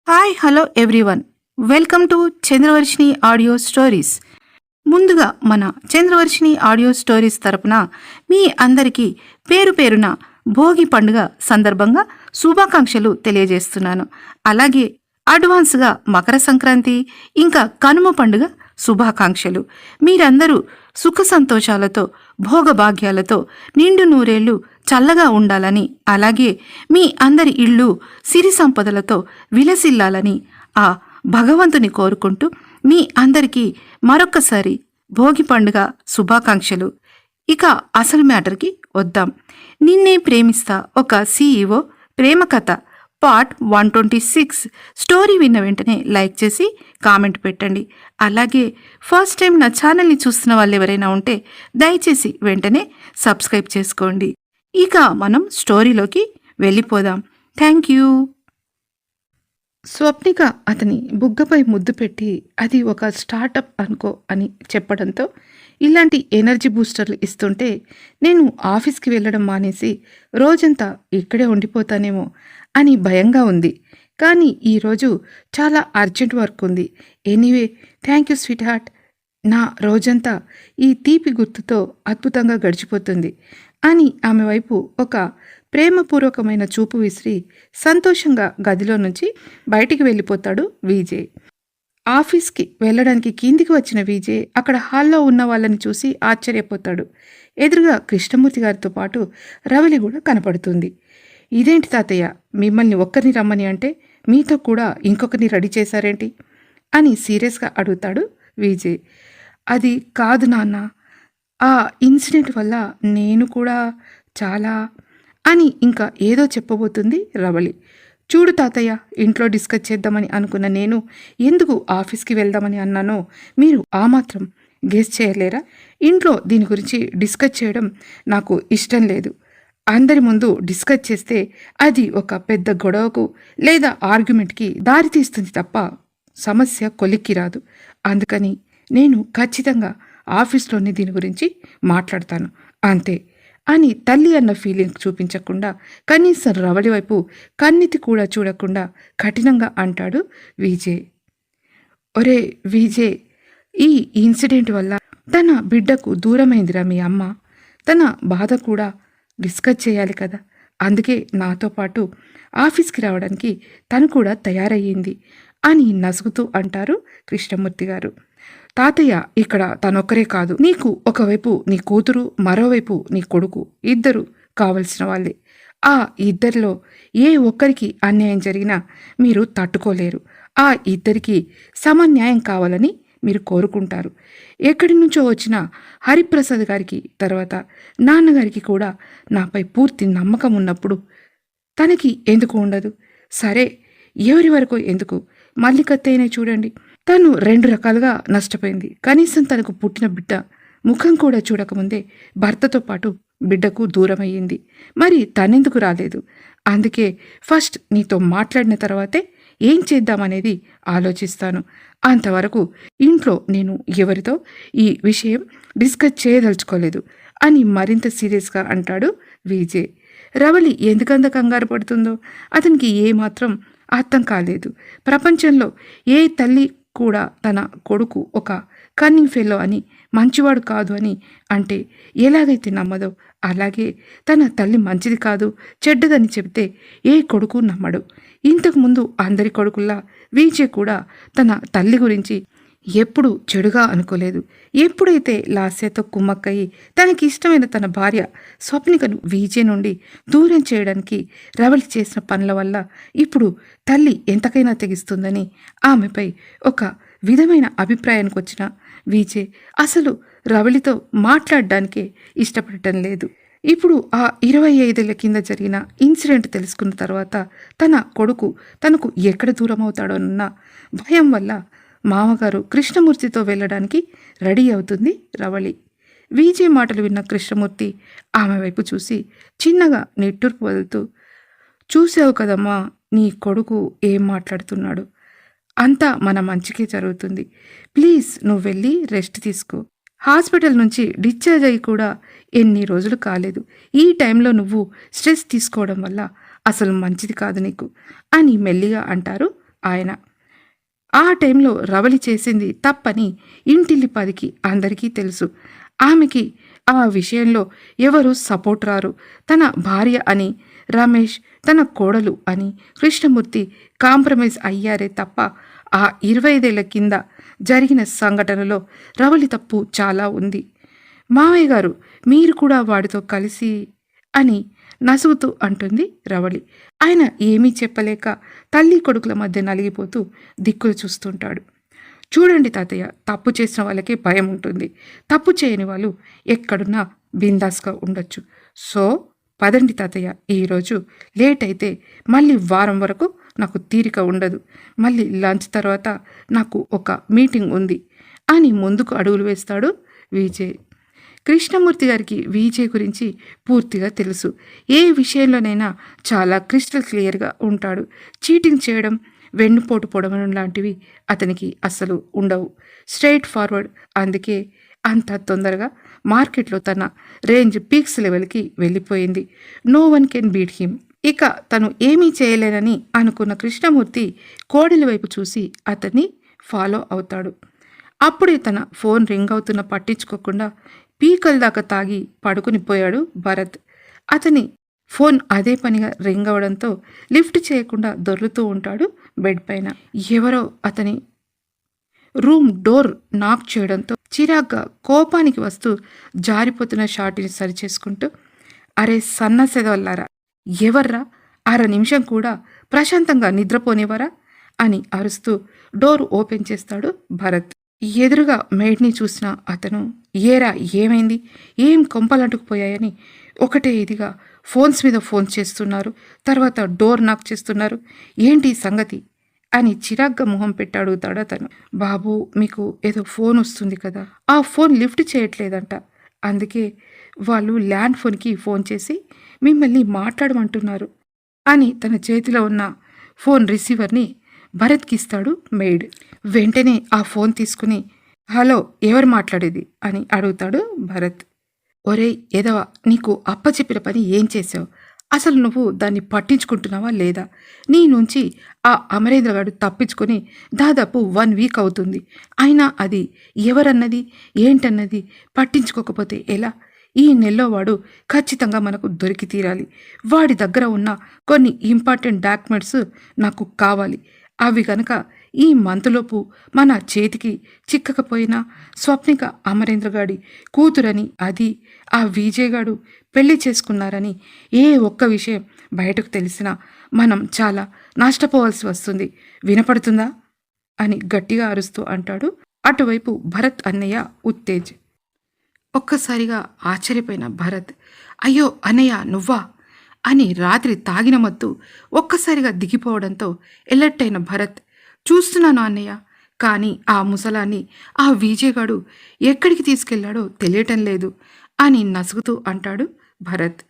Hi hello everyone. Welcome to Chandravarshini audio stories. ముందుగా మన Chandravarshini audio stories తరపున మీ అందరికీ పేరు పేరున భోగి పండుగ సందర్భంగా శుభాకాంక్షలు తెలియజేస్తున్నాను. అలాగే అడ్వాన్స్గా మకర సంక్రాంతి ఇంకా కనుమ పండుగ శుభాకాంక్షలు. మీరందరూ సుఖ సంతోషాలతో భోగభాగ్యాలతో నిండు నూరేళ్లు చల్లగా ఉండాలని, అలాగే మీ అందరి ఇళ్ళు సిరి సంపదలతో విలసిల్లాలని ఆ భగవంతుని కోరుకుంటూ మీ అందరికీ మరొక్కసారి భోగి పండుగ శుభాకాంక్షలు. ఇక అసలు మ్యాటర్కి వద్దాం. నిన్నే ప్రేమిస్తా ఒక CEO ప్రేమ కథ పార్ట్ 126 స్టోరీ విన్న వెంటనే లైక్ చేసి కామెంట్ పెట్టండి. అలాగే ఫస్ట్ టైం నా ఛానల్ని చూస్తున్న వాళ్ళు ఎవరైనా ఉంటే దయచేసి వెంటనే సబ్స్క్రైబ్ చేసుకోండి. ఇక మనం స్టోరీలోకి వెళ్ళిపోదాం. Thank you. స్వప్నిక అతని బుగ్గపై ముద్దు పెట్టి అది ఒక స్టార్టప్ అనుకో అని చెప్పడంతో ఇలాంటి ఎనర్జీ బూస్టర్లు ఇస్తుంటే నేను ఆఫీస్కి వెళ్ళడం మానేసి రోజంతా ఇక్కడే ఉండిపోతానేమో అని భయంగా ఉంది. కానీ ఈరోజు చాలా అర్జెంట్ వర్క్ ఉంది. Anyway thank you sweet heart. నా రోజంతా ఈ తీపి గుర్తుతో అద్భుతంగా గడిచిపోతుంది అని ఆమె వైపు ఒక ప్రేమపూర్వకమైన చూపు విసిరి సంతోషంగా గదిలో నుంచి బయటికి వెళ్ళిపోతాడు విజయ్. ఆఫీస్కి వెళ్ళడానికి కిందికి వచ్చిన విజయ్ అక్కడ హాల్లో ఉన్న వాళ్ళని చూసి ఆశ్చర్యపోతాడు. ఎదురుగా కృష్ణమూర్తి గారితో పాటు రవలి కూడా కనపడుతుంది. ఇదేంటి తాతయ్య, మిమ్మల్ని ఒక్కరిని రమ్మని అంటే మీతో కూడా ఇంకొకరిని రెడీ చేశారేంటి అని సీరియస్గా అడుగుతాడు విజయ్. అది కాదు నాన్న, ఆ ఇన్సిడెంట్ వల్ల నేను కూడా చాలా అని ఇంకా ఏదో చెప్పబోతుంది రవళి. చూడు తాతయ్య, ఇంట్లో డిస్కస్ చేద్దామని అనుకున్న నేను ఎందుకు ఆఫీస్కి వెళ్దామని అన్నానో మీరు ఆ మాత్రం గెస్ చేయలేరా? ఇంట్లో దీని గురించి డిస్కస్ చేయడం నాకు ఇష్టం లేదు. అందరి ముందు డిస్కస్ చేస్తే అది ఒక పెద్ద గొడవకు లేదా ఆర్గ్యుమెంట్కి దారితీస్తుంది తప్ప సమస్య కొలిక్కి రాదు. అందుకని నేను ఖచ్చితంగా ఆఫీస్లోనే దీని గురించి మాట్లాడతాను అంతే అని తల్లి అన్న ఫీలింగ్ చూపించకుండా కనీసం రవళి వైపు కన్నెత్తి కూడా చూడకుండా కఠినంగా అంటాడు విజయ్. ఒరే విజయ్, ఈ ఇన్సిడెంట్ వల్ల తన బిడ్డకు దూరమైందిరా మీ అమ్మ. తన బాధ కూడా డిస్కస్ చేయాలి కదా. అందుకే నాతో పాటు ఆఫీస్కి రావడానికి తను కూడా తయారయ్యింది అని నసుగుతూ అంటారు కృష్ణమూర్తి గారు. తాతయ్య, ఇక్కడ తనొక్కరే కాదు, నీకు ఒకవైపు నీ కూతురు, మరోవైపు నీ కొడుకు, ఇద్దరు కావలసిన వాళ్ళే. ఆ ఇద్దరిలో ఏ ఒక్కరికి అన్యాయం జరిగినా మీరు తట్టుకోలేరు. ఆ ఇద్దరికి సమన్యాయం కావాలని మీరు కోరుకుంటారు. ఎక్కడి నుంచో వచ్చిన హరిప్రసాద్ గారికి తర్వాత నాన్నగారికి కూడా నాపై పూర్తి నమ్మకం ఉన్నప్పుడు తనకి ఎందుకు ఉండదు? సరే, ఎవరి వరకు ఎందుకు, మల్లికత్తయ్యనే చూడండి. తను 2 రకాలుగా నష్టపోయింది. కనీసం తనకు పుట్టిన బిడ్డ ముఖం కూడా చూడకముందే భర్తతో పాటు బిడ్డకు దూరమయ్యింది. మరి తనెందుకు రాలేదు? అందుకే ఫస్ట్ నీతో మాట్లాడిన తర్వాతే ఏం చేద్దామనేది ఆలోచిస్తాను. అంతవరకు ఇంట్లో నేను ఎవరితో ఈ విషయం డిస్కస్ చేయదలుచుకోలేదు అని మరింత సీరియస్గా అంటాడు విజయ్. రవళి ఎందుకంత కంగారు పడుతుందో అతనికి ఏమాత్రం అర్థం కాలేదు. ప్రపంచంలో ఏ తల్లి కూడా తన కొడుకు ఒక కన్నింగ్ ఫెలో అని, మంచివాడు కాదు అని అంటే ఎలాగైతే నమ్మదో, అలాగే తన తల్లి మంచిది కాదు, చెడ్డదని చెబితే ఏ కొడుకు నమ్మడు. ఇంతకుముందు అందరి కొడుకుల్లా విజయ్ కూడా తన తల్లి గురించి ఎప్పుడు చెడుగా అనుకోలేదు. ఎప్పుడైతే లాస్యతో కుమ్మక్కయి తనకి ఇష్టమైన తన భార్య స్వప్నికను విజయ్ నుండి దూరం చేయడానికి రవళి చేసిన పనుల వల్ల ఇప్పుడు తల్లి ఎంతకైనా తెగిస్తుందని ఆమెపై ఒక విధమైన అభిప్రాయానికి వచ్చిన విజయ్ అసలు రవళితో మాట్లాడడానికే ఇష్టపడటం లేదు. ఇప్పుడు ఆ 25 ఏళ్ల కింద జరిగిన ఇన్సిడెంట్ తెలుసుకున్న తర్వాత తన కొడుకు తనకు ఎక్కడ దూరం అవుతాడోనన్న భయం వల్ల మామగారు కృష్ణమూర్తితో వెళ్ళడానికి రెడీ అవుతుంది రవళి. విజయ్ మాటలు విన్న కృష్ణమూర్తి ఆమె వైపు చూసి చిన్నగా నిట్టూర్పు వదులుతూ, చూసావు కదమ్మా నీ కొడుకు ఏం మాట్లాడుతున్నాడు, అంతా మన మంచికే జరుగుతుంది. ప్లీజ్ నువ్వు వెళ్ళి రెస్ట్ తీసుకో. హాస్పిటల్ నుంచి డిశ్చార్జ్ అయ్యి కూడా ఎన్ని రోజులు కాలేదు. ఈ టైంలో నువ్వు స్ట్రెస్ తీసుకోవడం వల్ల అసలు మంచిది కాదు నీకు అని మెల్లిగా అంటారు ఆయన. ఆ టైంలో రవలి చేసింది తప్పని ఇంటిల్లిపాదికి అందరికీ తెలుసు. ఆమెకి ఆ విషయంలో ఎవరు సపోర్ట్ రారు. తన భార్య అని రమేష్, తన కోడలు అని కృష్ణమూర్తి కాంప్రమైజ్ అయ్యారే తప్ప ఆ 25 ఏళ్ల కింద జరిగిన సంఘటనలో రవలి తప్పు చాలా ఉంది. మావయ్య గారు, మీరు కూడా వాడితో కలిసి అని నసుగుతూ అంటుంది రవళి. ఆయన ఏమీ చెప్పలేక తల్లి కొడుకుల మధ్య నలిగిపోతూ దిక్కులు చూస్తుంటాడు. చూడండి తాతయ్య, తప్పు చేసిన వాళ్ళకే భయం ఉంటుంది. తప్పు చేయని వాళ్ళు ఎక్కడున్నా బిందాస్గా ఉండొచ్చు. సో పదండి తాతయ్య, ఈరోజు లేట్ అయితే మళ్ళీ వారం వరకు నాకు తీరిక ఉండదు. మళ్ళీ లంచ్ తర్వాత నాకు ఒక మీటింగ్ ఉంది అని ముందుకు అడుగులు వేస్తాడు విజయ్. కృష్ణమూర్తి గారికి విజయ్ గురించి పూర్తిగా తెలుసు. ఏ విషయంలోనైనా చాలా క్రిస్టల్ క్లియర్గా ఉంటాడు. చీటింగ్ చేయడం, వెన్నుపోటు పొడవడం లాంటివి అతనికి అస్సలు ఉండవు. Straight forward. అందుకే అంత తొందరగా మార్కెట్లో తన రేంజ్ పీక్స్ లెవెల్కి వెళ్ళిపోయింది. No one can beat him. ఇక తను ఏమీ చేయలేనని అనుకున్న కృష్ణమూర్తి కోడలి వైపు చూసి అతన్ని ఫాలో అవుతాడు. అప్పుడే తన ఫోన్ రింగ్ అవుతున్న పట్టించుకోకుండా పీకల దాకా తాగి పడుకుని పోయాడు భరత్. అతని ఫోన్ అదే పనిగా రింగ్ అవడంతో లిఫ్ట్ చేయకుండా దొర్లుతూ ఉంటాడు బెడ్ పైన. ఎవరో అతని రూమ్ డోర్ నాక్ చేయడంతో చిరాగ్గా కోపానికి వస్తూ జారిపోతున్న షార్ట్ని సరిచేసుకుంటూ, అరే సన్నసెదవల్లారా, ఎవర్రా, అర నిమిషం కూడా ప్రశాంతంగా నిద్రపోనివరా అని అరుస్తూ డోర్ ఓపెన్ చేస్తాడు భరత్. ఎదురుగా మెయిడ్ని చూసిన అతను, ఏరా ఏమైంది, ఏం కొంపలంటుకుపోయాయని ఒకటే ఇదిగా ఫోన్స్ మీద ఫోన్ చేస్తున్నారు, తర్వాత డోర్ నాక్ చేస్తున్నారు, ఏంటి సంగతి అని చిరాగ్గా మొహం పెట్టి అడుగుతాడు అతను. బాబు, మీకు ఏదో ఫోన్ వస్తుంది కదా, ఆ ఫోన్ లిఫ్ట్ చేయట్లేదంట, అందుకే వాళ్ళు ల్యాండ్ ఫోన్కి ఫోన్ చేసి మిమ్మల్ని మాట్లాడమంటున్నారు అని తన చేతిలో ఉన్న ఫోన్ రిసీవర్ని భరత్కి ఇస్తాడు మెయిడ్. వెంటనే ఆ ఫోన్ తీసుకుని, హలో, ఎవరు మాట్లాడేది అని అడుగుతాడు భరత్. ఒరే ఎదవా, నీకు అప్పచెప్పిన పని ఏం చేసావు? అసలు నువ్వు దాన్ని పట్టించుకుంటున్నావా లేదా? నీ నుంచి ఆ అమరేంద్రగాడు తప్పించుకొని దాదాపు 1 వీక్ అవుతుంది. అయినా అది ఎవరన్నది ఏంటన్నది పట్టించుకోకపోతే ఎలా? ఈ నెలలో వాడు ఖచ్చితంగా మనకు దొరికి తీరాలి. వాడి దగ్గర ఉన్న కొన్ని ఇంపార్టెంట్ డాక్యుమెంట్స్ నాకు కావాలి. అవి గనక ఈ మంత్లోపు మన చేతికి చిక్కకపోయినా స్వప్నిక అమరేంద్రగాడి కూతురని, అది ఆ విజయగాడు పెళ్లి చేసుకున్నారని ఏ ఒక్క విషయం బయటకు తెలిసినా మనం చాలా నష్టపోవాల్సి వస్తుంది. వినపడుతుందా అని గట్టిగా అరుస్తూ అంటాడు అటువైపు భరత్ అన్నయ్య ఉత్తేజ్. ఒక్కసారిగా ఆశ్చర్యపోయిన భరత్, అయ్యో అన్నయ్య నువ్వా అని రాత్రి తాగిన మత్తు ఒక్కసారిగా దిగిపోవడంతో ఎలర్టైన భరత్, చూస్తున్నాను అన్నయ్య, కానీ ఆ ముసలాన్ని ఆ విజయగాడు ఎక్కడికి తీసుకెళ్లాడో తెలియటం లేదు అని నసుగుతూ అంటాడు భరత్.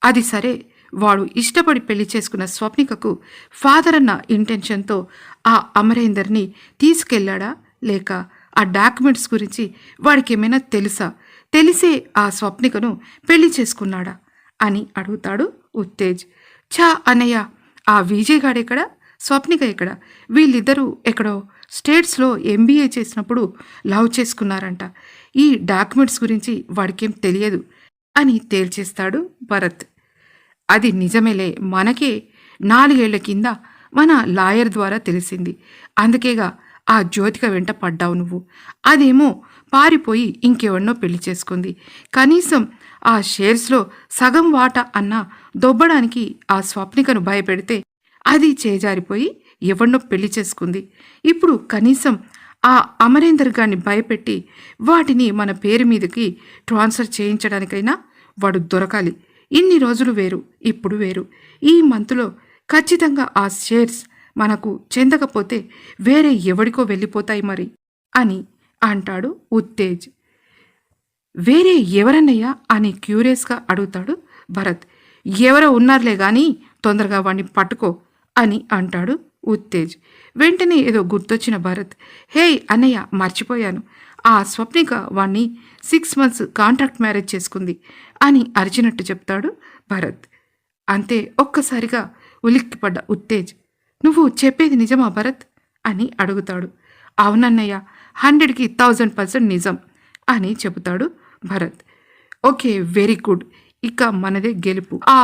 అది సరే, వాడు ఇష్టపడి పెళ్లి చేసుకున్న స్వప్నికకు ఫాదర్ అన్న ఇంటెన్షన్తో ఆ అమరేందర్ని తీసుకెళ్లాడా, లేక ఆ డాక్యుమెంట్స్ గురించి వాడికి ఏమైనా తెలుసా? తెలిసే ఆ స్వప్నికను పెళ్లి చేసుకున్నాడా అని అడుగుతాడు ఉత్తేజ్. ఛా అన్నయ్య, ఆ విజయగాడెక్కడ, స్వప్నిక ఎక్కడ? వీళ్ళిద్దరూ ఎక్కడో స్టేట్స్లో MBA చేసినప్పుడు లవ్ చేసుకున్నారంట. ఈ డాక్యుమెంట్స్ గురించి వాడికేం తెలియదు అని తేల్చేస్తాడు భరత్. అది నిజమేలే, మనకే 4 ఏళ్ల కింద మన లాయర్ ద్వారా తెలిసింది. అందుకేగా ఆ జ్యోతిక వెంట పడ్డావు నువ్వు. అదేమో పారిపోయి ఇంకెవరినో పెళ్లి చేసుకుంది. కనీసం ఆ షేర్స్లో సగం వాటా అన్నా దొబ్బడానికి ఆ స్వప్నికను భయపెడితే అది చేజారిపోయి ఎవరినో పెళ్లి చేసుకుంది. ఇప్పుడు కనీసం ఆ అమరేందర్ గారిని భయపెట్టి వాటిని మన పేరు మీదకి ట్రాన్స్ఫర్ చేయించడానికైనా వాడు దొరకాలి. ఇన్ని రోజులు వేరు, ఇప్పుడు వేరు. ఈ మంత్లో ఖచ్చితంగా ఆ షేర్స్ మనకు చెందకపోతే వేరే ఎవడికో వెళ్ళిపోతాయి మరి అని అంటాడు ఉత్తేజ్. వేరే ఎవరన్నయ్యా అని క్యూరియస్గా అడుగుతాడు భరత్. ఎవరో ఉన్నారులే కానీ తొందరగా వాడిని పట్టుకో అని అంటాడు ఉత్తేజ్. వెంటనే ఏదో గుర్తొచ్చిన భరత్, హే అన్నయ్య, మర్చిపోయాను, ఆ స్వప్నిక వాణ్ణి 6 months కాంట్రాక్ట్ మ్యారేజ్ చేసుకుంది అని అరిచినట్టు చెప్తాడు భరత్. అంతే ఒక్కసారిగా ఉలిక్కిపడ్డ ఉత్తేజ్, నువ్వు చెప్పేది నిజమా భరత్ అని అడుగుతాడు. అవునన్నయ్య, 100కి 1000% నిజం అని చెబుతాడు భరత్. Okay, very good. ఇక మనదే గెలుపు. ఆ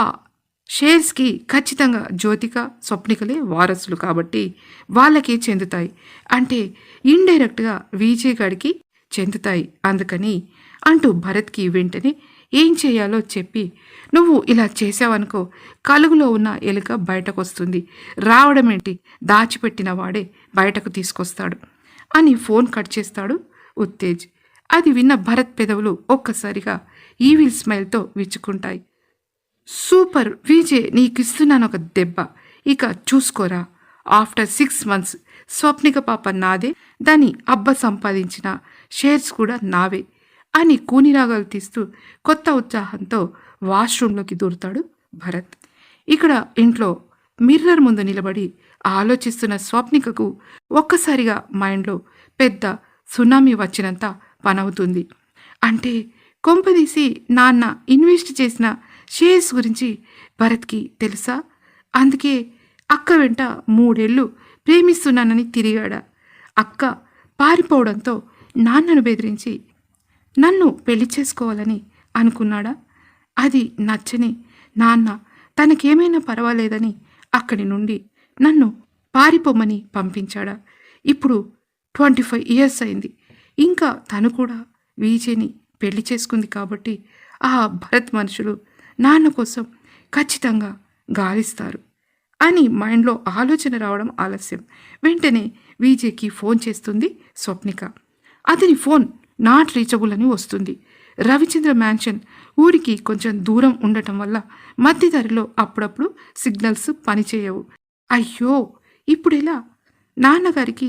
షేర్స్కి ఖచ్చితంగా జ్యోతిక, స్వప్నికలే వారసులు కాబట్టి వాళ్ళకే చెందుతాయి. అంటే ఇండైరెక్ట్గా విజయ్ గాడికి చెందుతాయి. అందుకని అంటూ భరత్కి వెంటనే ఏం చేయాలో చెప్పి, నువ్వు ఇలా చేసావనుకో కలుగులో ఉన్న ఎలుక బయటకు వస్తుంది, రావడమేంటి దాచిపెట్టిన వాడే బయటకు తీసుకొస్తాడు అని ఫోన్ కట్ చేస్తాడు ఉత్తేజ్. అది విన్న భరత్ పెదవులు ఒక్కసారిగా ఈవిల్ స్మైల్తో విచ్చుకుంటాయి. సూపర్ విజయ్, నీకిస్తున్నాను ఒక దెబ్బ, ఇక చూసుకోరా. ఆఫ్టర్ 6 months స్వప్నిక పాప నాదే, దాని అబ్బ సంపాదించిన షేర్స్ కూడా నావే అని కూనిరాగాలు తీస్తూ కొత్త ఉత్సాహంతో వాష్రూంలోకి దూరుతాడు భరత్. ఇక్కడ ఇంట్లో మిర్రర్ ముందు నిలబడి ఆలోచిస్తున్న స్వప్నికకు ఒక్కసారిగా మైండ్లో పెద్ద సునామీ వచ్చినంత పనవుతుంది. అంటే కొంపదీసి నాన్న ఇన్వెస్ట్ చేసిన షేర్స్ గురించి భరత్కి తెలుసా? అందుకే అక్క వెంట 3 ఏళ్ళు ప్రేమిస్తున్నానని తిరిగాడా? అక్క పారిపోవడంతో నాన్నను బెదిరించి నన్ను పెళ్లి చేసుకోవాలని అనుకున్నాడా? అది నచ్చని నాన్న తనకేమైనా పర్వాలేదని అక్కడి నుండి నన్ను పారిపోమని పంపించాడా? ఇప్పుడు 25 years అయింది. ఇంకా తను కూడా విజయ్ని పెళ్లి చేసుకుంది కాబట్టి ఆ భరత్ మనుషులు నాన్న కోసం ఖచ్చితంగా గాలిస్తారు అని మైండ్లో ఆలోచన రావడం ఆలస్యం. వెంటనే విజయ్కి ఫోన్ చేస్తుంది స్వప్నిక. అతని ఫోన్ నాట్ రీచబుల్ అని వస్తుంది. రవిచంద్ర మ్యాన్షన్ ఊరికి కొంచెం దూరం ఉండటం వల్ల మధ్యదారిలో అప్పుడప్పుడు సిగ్నల్స్ పనిచేయవు. అయ్యో, ఇప్పుడెలా? నాన్నగారికి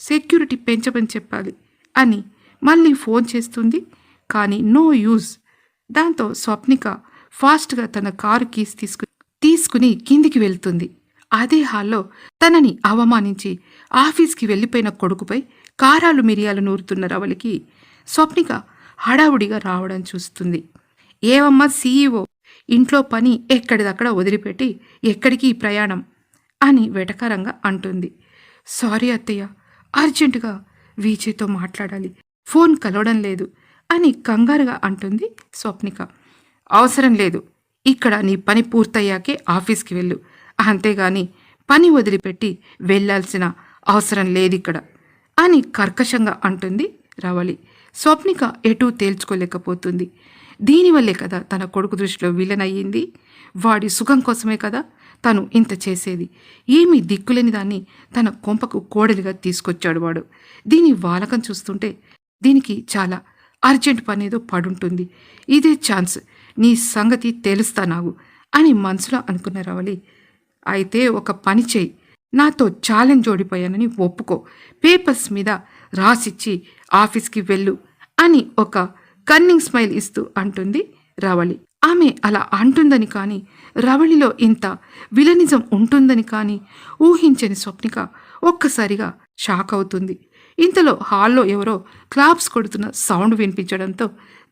సెక్యూరిటీ పెంచమని చెప్పాలి అని మళ్ళీ ఫోన్ చేస్తుంది. కానీ నో యూజ్. దాంతో స్వప్నిక ఫాస్ట్గా తన కారు కీస్ తీసుకుని కిందికి వెళ్తుంది. అదే హాల్లో తనని అవమానించి ఆఫీస్కి వెళ్ళిపోయిన కొడుకుపై కారాలు మిరియాలు నూరుతున్న రవలికి స్వప్నిక హడావుడిగా రావడం చూస్తుంది. ఏవమ్మా CEO, ఇంట్లో పని ఎక్కడిదక్కడ వదిలిపెట్టి ఎక్కడికి ప్రయాణం అని వెటకారంగా అంటుంది. సారీ అత్తయ్య, అర్జెంటుగా విజయ్తో మాట్లాడాలి, ఫోన్ కలవడం లేదు అని కంగారుగా అంటుంది స్వప్నిక. అవసరం లేదు, ఇక్కడ నీ పని పూర్తయ్యాకే ఆఫీస్కి వెళ్ళు, అంతేగాని పని వదిలిపెట్టి వెళ్ళాల్సిన అవసరం లేదిక్కడ అని కర్కశంగా అంటుంది రవళి. స్వప్నిక ఎటూ తేల్చుకోలేకపోతుంది. దీనివల్లే కదా తన కొడుకు దృష్టిలో విలన్ అయ్యింది. వాడి సుఖం కోసమే కదా తను ఇంత చేసేది. ఏమీ దిక్కులేని దాన్ని తన కొంపకు కోడలిగా తీసుకొచ్చాడు వాడు. దీని వాలకం చూస్తుంటే దీనికి చాలా అర్జెంట్ పనేదో పడుంటుంది. ఇదే ఛాన్స్, నీ సంగతి తెలుస్తా నాగు అని మనసులో అనుకున్న రవళి, అయితే ఒక పని చేయి, నాతో ఛాలెంజ్ ఓడిపోయానని ఒప్పుకో, పేపర్స్ మీద రాసిచ్చి ఆఫీస్కి వెళ్ళు అని ఒక కన్నింగ్ స్మైల్ ఇస్తూ అంటుంది రవళి. ఆమె అలా అంటుందని కానీ రవళిలో ఇంత విలనిజం ఉంటుందని కానీ ఊహించని స్వప్నిక ఒక్కసారిగా షాక్ అవుతుంది. ఇంతలో హాల్లో ఎవరో క్లాప్స్ కొడుతున్న సౌండ్ వినిపించడంతో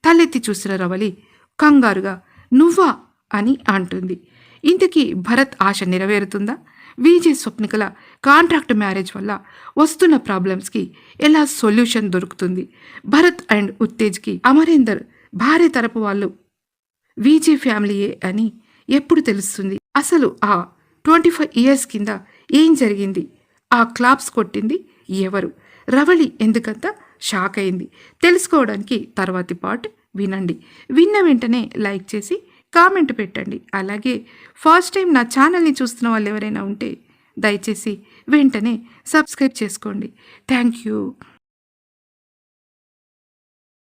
తలెత్తి చూసిన రవళి కంగారుగా నువ్వా అని అంటుంది. ఇంతకీ భరత్ ఆశ నెరవేరుతుందా? విజయ్ స్వప్నికల కాంట్రాక్ట్ మ్యారేజ్ వల్ల వస్తున్న ప్రాబ్లమ్స్కి ఎలా సొల్యూషన్ దొరుకుతుంది? భరత్ అండ్ ఉత్తేజ్కి అమరేందర్ భార్య తరపు వాళ్ళు విజయ్ ఫ్యామిలీయే అని ఎప్పుడు తెలుస్తుంది? అసలు ఆ 25 years కింద ఏం జరిగింది? ఆ క్లాప్స్ కొట్టింది ఎవరు? రవళి ఎందుకంత షాక్ అయింది? తెలుసుకోవడానికి తర్వాతి పార్ట్ వినండి. విన్న వెంటనే లైక్ చేసి కామెంట్ పెట్టండి. అలాగే ఫస్ట్ టైం నా ఛానల్ని చూస్తున్న వాళ్ళు ఎవరైనా ఉంటే దయచేసి వెంటనే సబ్స్క్రైబ్ చేసుకోండి. Thank you.